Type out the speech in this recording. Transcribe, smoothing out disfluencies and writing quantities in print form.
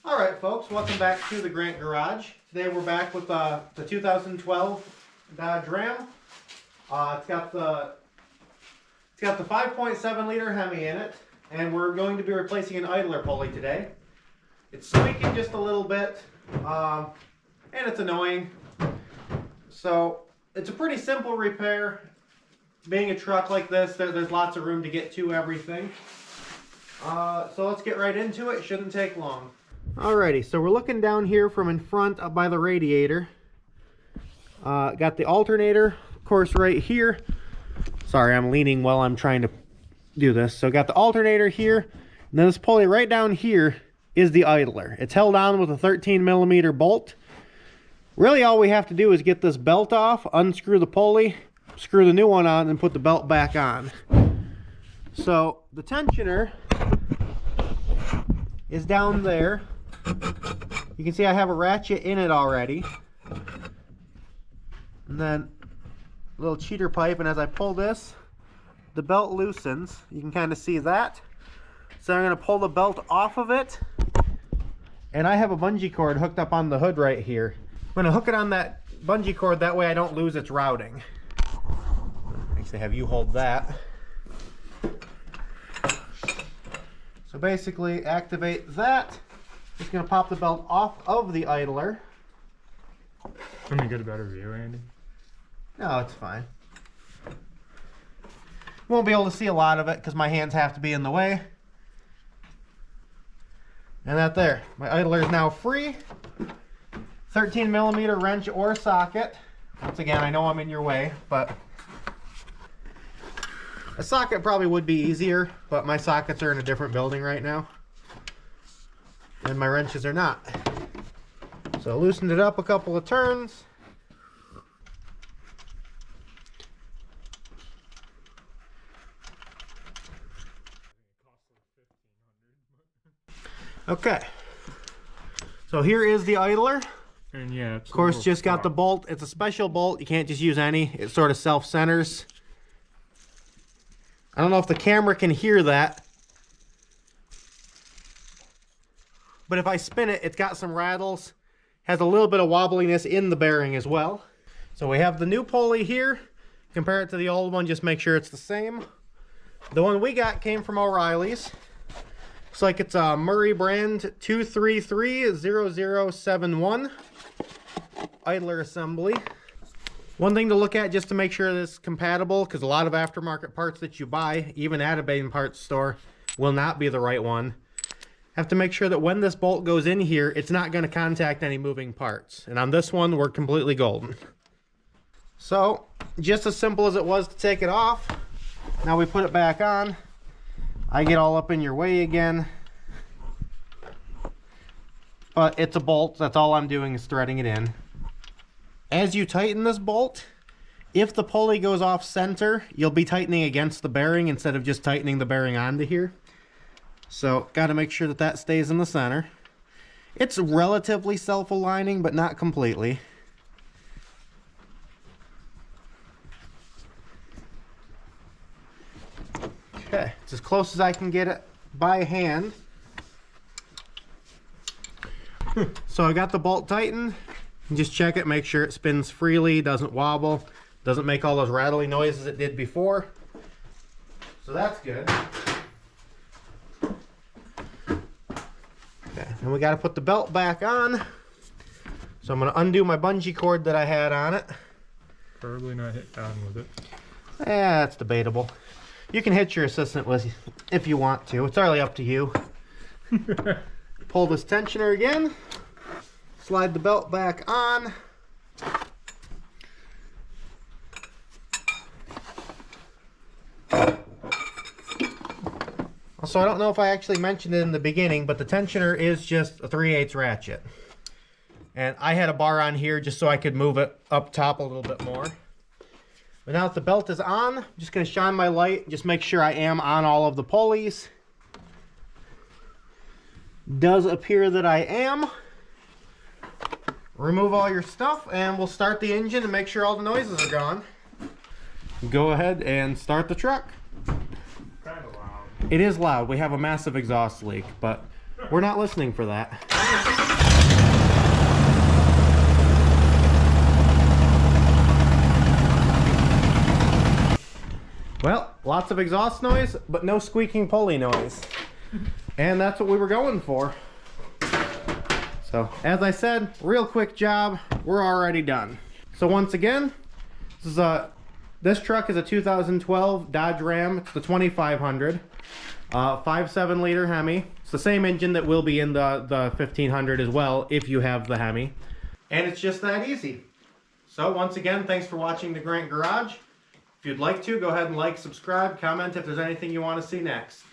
All right, folks, welcome back to the Grant Garage. Today we're back with the 2012 Dodge Ram. It's got the 5.7 liter Hemi in it, and we're going to be replacing an idler pulley today. It's squeaking just a little bit, and it's annoying. So it's a pretty simple repair. Being a truck like this, there's lots of room to get to everything. So let's get right into it. Shouldn't take long. Alrighty, so we're looking down here from in front up by the radiator. Got the alternator, of course, right here. Sorry, I'm leaning while I'm trying to do this. So got the alternator here, and then this pulley right down here is the idler. It's held on with a 13mm bolt. Really all we have to do is get this belt off, unscrew the pulley, screw the new one on, and put the belt back on. So the tensioner is down there. You can see I have a ratchet in it already. And then a little cheater pipe, and as I pull this, the belt loosens. You can kind of see that. So I'm going to pull the belt off of it. And I have a bungee cord hooked up on the hood right here. I'm going to hook it on that bungee cord, that way I don't lose its routing. Actually have you hold that. So basically activate that. Just going to pop the belt off of the idler. Let me get a better view, Andy. No, it's fine. Won't be able to see a lot of it because my hands have to be in the way. And that there. My idler is now free. 13mm wrench or socket. Once again, I know I'm in your way, but a socket probably would be easier, but my sockets are in a different building right now. And my wrenches are not. So I loosened it up a couple of turns. Okay. So here is the idler. And yeah, of course, just got the bolt. It's a special bolt. You can't just use any. It sort of self-centers. I don't know if the camera can hear that. But if I spin it, it's got some rattles. Has a little bit of wobbliness in the bearing as well. So we have the new pulley here. Compare it to the old one, just make sure it's the same. The one we got came from O'Reilly's. Looks like it's a Murray brand 2330071 idler assembly. One thing to look at just to make sure this is compatible, because a lot of aftermarket parts that you buy, even at a Bain parts store, will not be the right one. Have to make sure that when this bolt goes in here, it's not going to contact any moving parts. And on this one, we're completely golden. So, just as simple as it was to take it off, now we put it back on. I get all up in your way again. But it's a bolt, that's all I'm doing is threading it in. As you tighten this bolt, if the pulley goes off center, you'll be tightening against the bearing instead of just tightening the bearing onto here. So, got to make sure that that stays in the center. It's relatively self-aligning, but not completely. Okay, it's as close as I can get it by hand. So I got the bolt tightened. Just check it, make sure it spins freely, doesn't wobble, doesn't make all those rattly noises it did before. So that's good. Okay, and we got to put the belt back on. So I'm going to undo my bungee cord that I had on it. Probably not hit down with it. Yeah, that's debatable. You can hit your assistant with if you want to. It's entirely up to you. Pull this tensioner again. Slide the belt back on. So I don't know if I actually mentioned it in the beginning, but the tensioner is just a 3/8 ratchet. And I had a bar on here just so I could move it up top a little bit more. But now that the belt is on, I'm just going to shine my light and just make sure I am on all of the pulleys. Does appear that I am. Remove all your stuff and we'll start the engine and make sure all the noises are gone. Go ahead and start the truck. Kind of loud. It is loud. We have a massive exhaust leak, but We're not listening for that. Well, lots of exhaust noise, but no squeaking pulley noise. And that's what we were going for. So, as I said, real quick job, we're already done. So once again, this truck is a 2012 Dodge Ram. It's the 2500. 5.7 liter Hemi. It's the same engine that will be in the 1500 as well, if you have the Hemi. And it's just that easy. So once again, thanks for watching the Grant Garage. If you'd like to, go ahead and like, subscribe, comment if there's anything you want to see next.